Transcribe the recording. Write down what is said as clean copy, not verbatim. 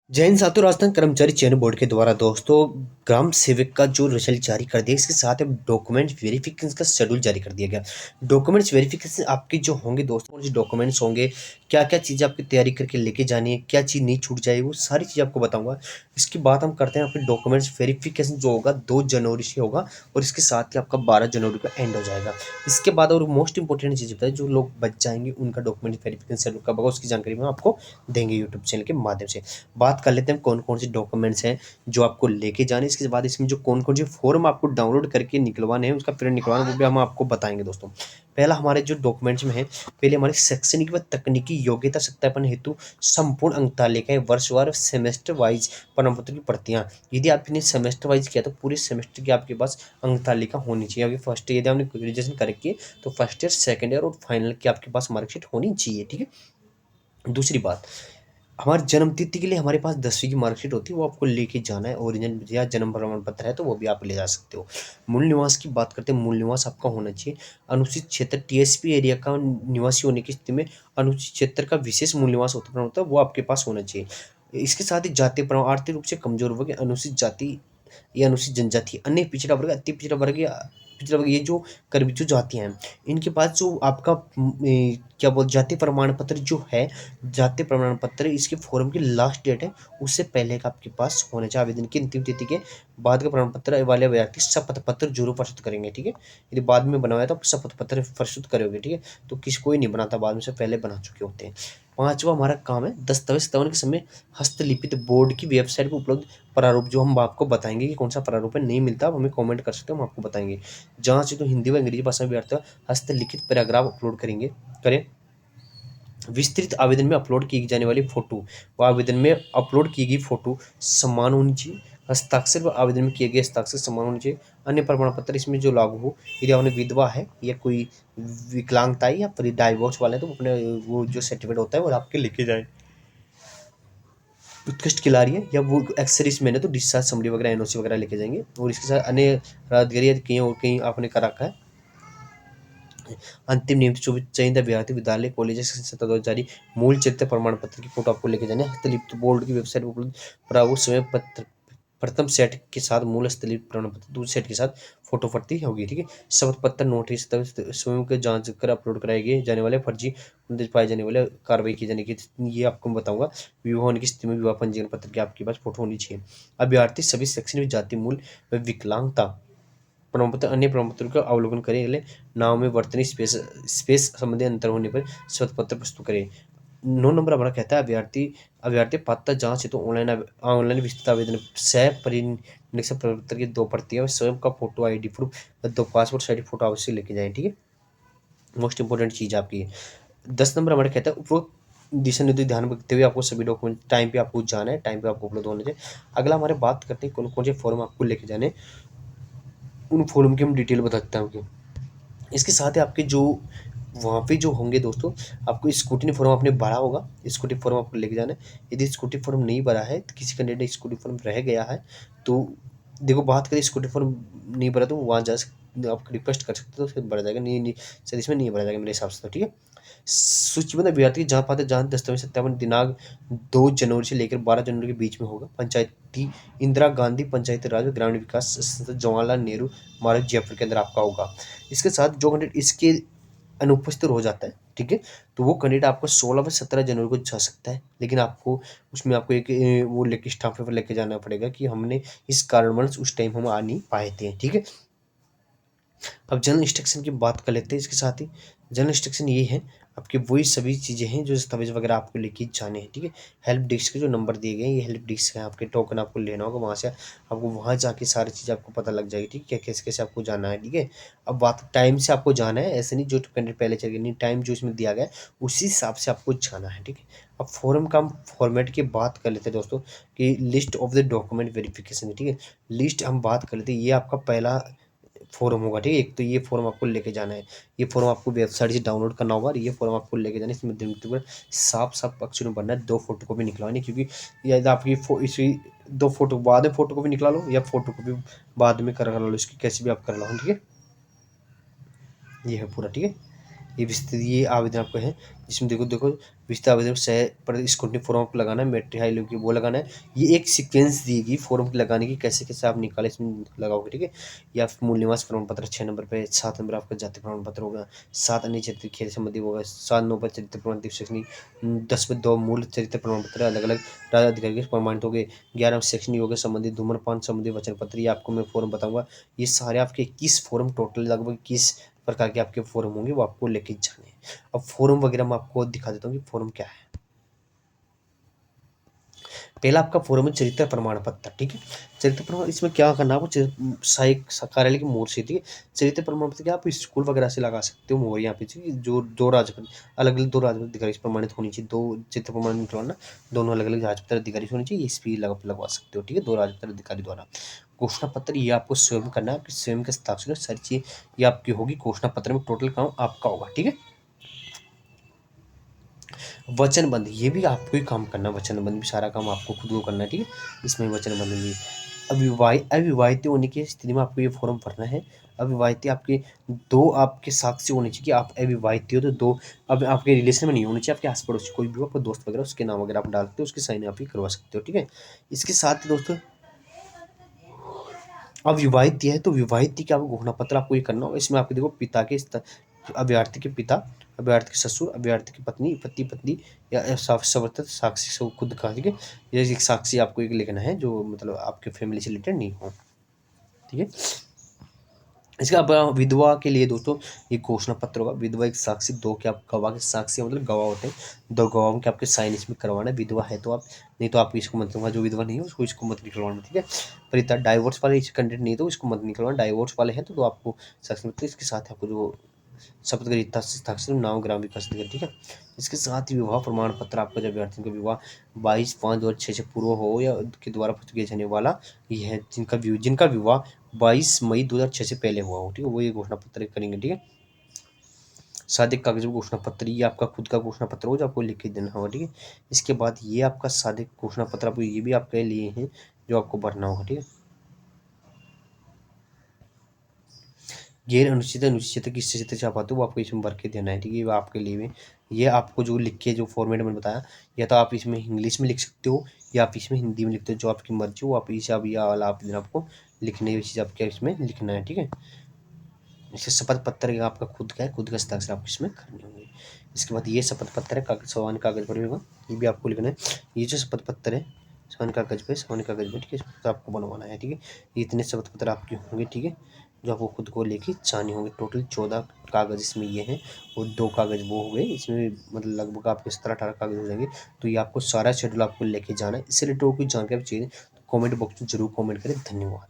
जैन सातु राजस्थान कर्मचारी चयन बोर्ड के द्वारा दोस्तों ग्राम सेवक का जो रिजल्ट जारी कर दिया, इसके साथ अब डॉक्यूमेंट वेरिफिकेशन का शेड्यूल जारी कर दिया गया। डॉक्यूमेंट्स वेरिफिकेशन आपके जो होंगे दोस्तों, कौन से डॉक्यूमेंट्स होंगे, क्या क्या चीज़ें आपकी तैयारी करके लेके जानी है, क्या चीज़ नहीं छूट जाएगी, वो सारी चीज़ आपको बताऊंगा। इसकी बात हम करते हैं, आपके डॉक्यूमेंट्स वेरिफिकेशन जो होगा 2 जनवरी से होगा और इसके साथ ही आपका 12 जनवरी को एंड हो जाएगा। इसके बाद और मोस्ट इंपॉर्टेंट चीज़ बताए, जो लोग बच जाएंगे उनका डॉक्यूमेंट वेरिफिकेशन शेड्यूल कब होगा, उसकी जानकारी मैं आपको देंगे यूट्यूब चैनल के माध्यम से। बात कर लेते हैं कौन-कौन से डॉक्यूमेंट्स हैं जो आपको लेके जाने हैं। इसके बाद इसमें जो कौन-कौन से फॉर्म आपको डाउनलोड करके निकलवाने हैं, उसका प्रिंट निकलवाना है, वो भी हम आपको बताएँगे दोस्तों। पहला हमारे जो डॉक्यूमेंट्स में है, पहले हमारी शैक्षणिक व तकनीकी योग्यता सत्यापन हेतु संपूर्ण अंक तालिकाएँ वर्षवार सेमेस्टर वाइज़ प्रमाण पत्र की प्रतियाँ। यदि आपने सेमेस्टर वाइज़ किया तो पूरे सेमेस्टर की आपके पास अंक तालिका होनी चाहिए। अगर फर्स्ट ईयर यदि आपने ग्रेजुएशन करके तो फर्स्ट ईयर, सेकंड ईयर और फाइनल की आपके पास मार्कशीट होनी चाहिए, ठीक है? दूसरी बात, हमारी जन्म तिथि के लिए हमारे पास 10वीं की मार्कशीट होती है, वो आपको लेके जाना है। ओरिजिनल या जन्म प्रमाण पत्र है तो वो भी आप ले जा सकते हो। मूल निवास की बात करते हैं, मूल निवास आपका होना चाहिए अनुसूचित क्षेत्र टीएसपी एरिया का निवासी होने की स्थिति में अनुसूचित क्षेत्र का विशेष मूल निवास होता है, वो आपके पास होना चाहिए। इसके साथ ही जातीय प्रमाण, आर्थिक रूप से कमजोर वर्ग, अनुसूचित जाति या अनुसूचित जनजाति, अन्य पिछड़ा वर्ग, अति पिछड़ा वर्ग या पिछड़ा वर्ग, ये जो कर्मचारी जो जातियां हैं, इनके पास जो आपका क्या बोल जाति प्रमाण पत्र जो है, जाति प्रमाण पत्र इसके फॉर्म की लास्ट डेट है, उससे पहले का आपके पास होना चाहिए। आवेदन की अंतिम तिथि के बाद का प्रमाण पत्र वाले व्यक्ति शपथ पत्र जरूर प्रस्तुत करेंगे, ठीक है? यदि बाद में बनवाया तो आप शपथ पत्र प्रस्तुत करोगे, ठीक है? तो किसी कोई नहीं बनाता बाद में, से पहले बना चुके होते हैं। पांचवा हमारा काम है दस्तावेज सत्यापन के समय हस्तलिखित बोर्ड की वेबसाइट पर उपलब्ध प्रारूप, जो हम आपको बताएंगे कि कौन सा प्रारूप है। नहीं मिलता आप हमें कमेंट कर सकते हो, हम आपको बताएंगे। जहाँ से तो हिंदी व अंग्रेजी भाषा में भी आता है, हस्तलिखित पैराग्राफ अपलोड करें। विस्तृत आवेदन में अपलोड की जाने वाली फोटो व आवेदन में अपलोड की गई फोटो समान होनी चाहिए। हस्ताक्षर व आवेदन में किए गए हस्ताक्षर समान होने चाहिए। अन्य प्रमाण पत्र इसमें जो लागू हो, यदि आपने विधवा है या कोई विकलांगता है या फिर डाइवोर्स वाले हैं, तो अपने वो जो सर्टिफिकेट होता है वो आपके लेके जाए। उत्कृष्ट खिलाड़ी है या वो एक्सरीज मैन है तो डिस्चार्ज समरी वगैरह एनओसी वगैरह लेके जाएंगे। और इसके साथ अन्य राहतगरी कहीं और कहीं आपने कर रखा है, अंतिम नियम जो भी चाहिए विद्यार्थी विद्यालय कॉलेज संस्था द्वारा जारी मूल चरित्र प्रमाण पत्र की फोटो आपको लेके जाना है। हस्तलिखित बोर्ड की वेबसाइट पर उपलब्ध प्रारूप स्वयं पत्र प्रथम सेट के साथ मूल हस्तलिखित प्रमाण पत्र, दूसरे सेट के साथ फोटो प्रति होगी, ठीक है? शपथ पत्र, नोटिस स्वयं के जांच कर अपलोड कराए गए जाने वाले फर्जी पाए जाने वाले कार्रवाई की जाने की, ये आपको मैं बताऊंगा। विवाह होने की स्थिति में विवाह पंजीयन पत्र की आपके पास फोटो होनी चाहिए। अभ्यर्थी सभी शैक्षणिक जाति मूल व विकलांगता प्रमाण पत्र अन्य प्रमाण पत्रों का अवलोकन करें। अगले नाव में वर्तनी स्पेस संबंधी अंतर होने पर शपथ पत्र प्रस्तुत करें। 9 नंबर हमारा कहता है अभ्यर्थी अभ्यर्थी पात्रता जांच हेतु ऑनलाइन विस्तृत आवेदन सह परिनिरीक्षण प्रमाण पत्र की 2 प्रतियां, स्वयं का photo, ID proof, 2 passport size photo अवश्य लेके जाएं, ठीक है? मोस्ट इंपॉर्टेंट चीज आपकी है। 10 नंबर हमारा कहता है उपरोक्त दिशा निर्देश ध्यान रखते हुए आपको सभी डॉक्यूमेंट टाइम पे आपको जाना है, टाइम पे आपको उपलब्ध होने चाहिए। अगला हमारे बात करते हैं कौन कौन से फॉर्म आपको लेके जाने हैं, उन फॉर्म की हम डिटेल बताते हैं आपको। इसके साथ ही आपके जो वहाँ पे जो होंगे दोस्तों, आपको स्कूटी फॉर्म आपने भरा होगा, स्कूटी फॉर्म आपको लेके जाना है। यदि स्कूटी फॉर्म नहीं भरा है, तो किसी कैंडिडेट ने स्कूटी फॉर्म रह गया है, तो देखो बात करें स्कूटी फॉर्म नहीं भरा तो वहाँ जा सकते, आप रिक्वेस्ट कर सकते हो, तो फिर भरा जाएगा। नहीं नहीं सर, इसमें नहीं भरा जाएगा मेरे हिसाब से, तो ठीक है? सूचीबद्ध अभ्यर्थी जहाँ पाते जहाँ दस्तावेज सत्यापन दिनांक 2 जनवरी से लेकर 12 जनवरी के बीच में होगा। पंचायती इंदिरा गांधी पंचायती राज ग्रामीण विकास संस्था जवाहरलाल नेहरू मार्ग जयपुर के अंदर आपका होगा। इसके साथ जो कैंडिडेट इसके अनुपस्थित हो जाता है, ठीक है, तो वो कैंडिडेट आपको 16 व 17 जनवरी को जा सकता है, लेकिन आपको उसमें आपको एक वो लेके स्टाम्प पेपर लेके जाना पड़ेगा कि हमने इस कारणवश उस टाइम हम आ नहीं पाए थे, ठीक है? अब जनरल इंस्ट्रक्शन की बात कर लेते हैं। इसके साथ ही जनरल इंस्ट्रक्शन ये है, आपकी वही सभी चीज़ें हैं जो दस्तावेज वगैरह आपको लेके जाने हैं, ठीक है? हेल्प डेस्क के जो नंबर दिए गए हैं, ये हेल्प डेस्क है, आपके टोकन आपको लेना होगा वहाँ से, आपको वहाँ जाके सारी चीज़ आपको पता लग जाएगी, ठीक है? कैसे कैसे आपको जाना है, ठीक है? अब बात टाइम से आपको जाना है, ऐसे नहीं जो कैंडिडेट पहले चल गए, नहीं, टाइम जो इसमें दिया गया है उसी हिसाब से आपको जाना है, ठीक है? अब फॉर्म का हम फॉर्मेट की बात कर लेते हैं दोस्तों, कि list of the document verification, ठीक है? लिस्ट हम बात कर लेते हैं, ये आपका पहला फॉर्म होगा, ठीक है? एक तो ये फॉर्म आपको लेके जाना है, ये फॉर्म आपको वेबसाइट से डाउनलोड करना होगा और ये फॉर्म आपको लेके जाना है। इसमें साफ साफ अक्षरों में भरना है, 2 फोटो कॉपी निकलवानी, क्योंकि यदि आपकी इसी 2 फोटो बाद में फोटो कॉपी निकला लो या फोटो कॉपी बाद में करा लो, इसकी कैसे भी आप कर लो, ठीक है? ये है पूरा, ठीक है? ये आवेदन आपका है, जिसमें देखो देखो विस्तृत आवेदन सह पर स्क्रूटनी फॉर्म आपको लगाना है, मैट्रिक हाई लेवल की वो लगाना है। ये एक सीक्वेंस दिएगी फॉर्म लगाने की, कैसे कैसे आप निकाले इसमें लगाओगे, ठीक है। या मूल निवास प्रमाण पत्र 6 नंबर पे, 7 नंबर आपका जाति प्रमाण पत्र होगा, 7 अन्य चरित्र खेल संबंधी होगा, 7 9 पर चरित्र प्रमाण शैक्षणिक, 10 में 2 मूल चरित्र प्रमाण पत्र अलग अलग राज्य अधिकारी के प्रमाणित हो गए, 11 में शैक्षणिक योग संबंधी, धूम्रपान संबंधी वचन पत्र, ये आपको मैं फॉर्म बताऊंगा। ये सारे आपके 21 फॉर्म टोटल, लगभग 21 प्रकार के आपके फॉर्म होंगे, वो आपको लेके जाने हैं। अब फॉर्म वगैरह मैं आपको दिखा देता हूँ कि फॉर्म क्या है। पहला आपका फॉर्म है चरित्र प्रमाण पत्र, ठीक है। चरित्र प्रमाण, इसमें क्या करना है आपको, सहायक कार्यालय की मोहर से, ठीक है। चरित्र प्रमाण पत्र क्या आप स्कूल वगैरह से लगा सकते हो मोहर, यहाँ पे जो दो राज्य अलग अलग दो राज्य अधिकारी से प्रमाणित होनी चाहिए, दो चित्र प्रमाण निकलवाना, दोनों अलग अलग राज्य अधिकारी से होनी चाहिए, इस भी लगवा सकते हो, ठीक है, दो राज्य अधिकारी द्वारा। घोषणा पत्र ये आपको स्वयं करना है, स्वयं के हस्ताक्षर सारी चीज ये आपकी होगी घोषणा पत्र में, टोटल काम आपका होगा, ठीक है। वचनबंध, ये भी आपको ही काम करना है, वचनबंध भी सारा काम आपको खुद को करना है, ठीक है। इसमें वचनबंध भी अविवाहित होने की स्थिति में आपको ये फॉर्म भरना है। अविवाहित आपके दो आपके साक्षी होने चाहिए कि आप अविवाहित हो, तो दो अब आपके रिलेशन में नहीं होने चाहिए, आपके आस पड़ोस कोई भी हो, आपका दोस्त वगैरह, उसके नाम वगैरह आप डालते हो, उसकी साइन आप ही करवा सकते हो, ठीक है। इसके साथ ही दोस्तों, अब विवाहित है तो विवाहित का आपको घोषणा पत्र आपको ये करना होगा। इसमें आपके देखो पिता के अभ्यर्थी के पिता, अभ्यर्थी के ससुर, अभ्यर्थी की पत्नी, पति पत्नी या सवर्तित साक्षी से खुद का, ठीक है। ये एक साक्षी आपको एक लिखना है जो मतलब आपके फैमिली से रिलेटेड नहीं हो, ठीक है। इसका अब विधवा के लिए दोस्तों ये घोषणा पत्र होगा। विधवा एक साक्षी, दो के आप गवाह के साक्षी मतलब गवाह होते हैं, दो गवाहों के आपके साइन इसमें करवाना है। विधवा है तो आप, नहीं तो आप इसको मत करवाना, जो विधवा नहीं है उसको इसको मत निकलवाना, ठीक है। पर इतना डाइवोर्स वाले इस कंटेंट नहीं तो इसको मत निकलवाना, डाइवोर्स वाले हैं तो आपको साक्षी मतलब इसके साथ आपको जो शपथ ग्रहण हस्ताक्षर नाम ग्राम विकास अधिकारी, ठीक है। इसके साथ ही विवाह प्रमाण पत्र आपका जब अभ्यर्थी का विवाह 22/5/2006 से पूर्व हो या के द्वारा किया जाने वाला ये है, जिनका विवाह 22 मई 2006 से पहले हुआ हो, ठीक है, वो ये घोषणा पत्र करेंगे, ठीक है। साथ ही कागज घोषणा पत्र ये आपका खुद का घोषणा पत्र हो जो आपको लिख के देना होगा, ठीक है। इसके बाद ये आपका सादे घोषणा पत्र आपको ये भी आपके लिए हैं जो आपको भरना होगा, ठीक है। गैर अनुचित अनुचित किस क्षेत्र से आप आते हो वो आपको इसमें भर के देना है, ठीक है। वो आपके लिए में ये आपको जो लिख के जो फॉर्मेट मैंने बताया, या तो आप इसमें इंग्लिश में लिख सकते हो या आप इसमें हिंदी में लिखते हो, जो आपकी मर्जी हो आप इसे या वाला आप आपको लिखने की चीज़ आपके इसमें लिखना है, ठीक है। इसके शपथ पत्र का आपका खुद का है, खुद का हस्ताक्षर आपको इसमें करने होंगे। इसके बाद ये शपथ पत्र है कागज, सामान्य कागज पर भी होगा, ये भी आपको लिखना है। ये जो शपथ पत्र है सामान्य कागज पे, ठीक है, इसको आपको बनवाना है, ठीक है। ये इतने शपथ पत्र आपके होंगे, ठीक है, जो आपको खुद को लेके जाने होंगे। टोटल 14 कागज इसमें ये हैं और 2 कागज वो हो गए, इसमें मतलब लगभग आपके 17-18 कागज हो जाएंगे। तो ये आपको सारा शेड्यूल आपको लेके जाना है। इससे रिलेटेड कोई जानकारी चाहिए तो कमेंट बॉक्स में जरूर कमेंट करें। धन्यवाद।